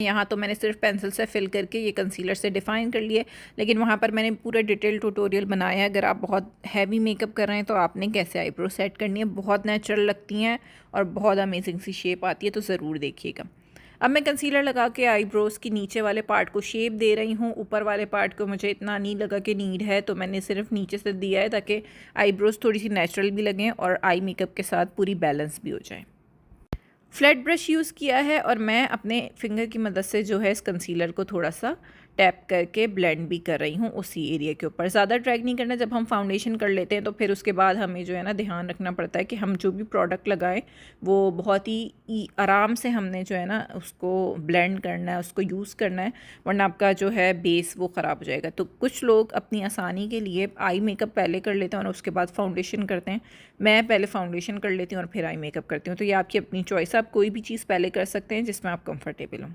यहाँ तो मैंने सिर्फ पेंसिल से फिल करके ये कंसीलर से डिफ़ाइन कर लिया, लेकिन वहाँ पर मैंने पूरा डिटेल ट्यूटोरियल बनाया है। अगर आप बहुत हैवी मेकअप कर रहे हैं तो आपने कैसे आईब्रो सेट करनी है, बहुत नेचुरल लगती हैं और बहुत अमेजिंग सी शेप आती है, तो ज़रूर देखिएगा। अब मैं कंसीलर लगा के आईब्रोज़ की नीचे वाले पार्ट को शेप दे रही हूँ। ऊपर वाले पार्ट को मुझे इतना नहीं लगा कि नीड है, तो मैंने सिर्फ नीचे से दिया है ताकि आईब्रोज़ थोड़ी सी नेचुरल भी लगें और आई मेकअप के साथ पूरी बैलेंस भी हो जाए। फ्लैट ब्रश यूज़ किया है और मैं अपने फिंगर की मदद से जो है इस कंसीलर को थोड़ा सा टैप करके ब्लेंड भी कर रही हूँ उसी एरिया के ऊपर। ज़्यादा ड्रैग नहीं करना। जब हम फाउंडेशन कर लेते हैं तो फिर उसके बाद हमें जो है ना ध्यान रखना पड़ता है कि हम जो भी प्रोडक्ट लगाएं वो बहुत ही आराम से हमने जो है ना उसको ब्लेंड करना है, उसको यूज़ करना है, वरना आपका जो है बेस वो ख़राब हो जाएगा। तो कुछ लोग अपनी आसानी के लिए आई मेकअप पहले कर लेते हैं और उसके बाद फाउंडेशन करते हैं। मैं पहले फाउंडेशन कर लेती हूँ और फिर आई मेकअप करती हूँ। तो ये आपकी अपनी चॉइस है, आप कोई भी चीज़ पहले कर सकते हैं जिसमें आप कंफर्टेबल हों।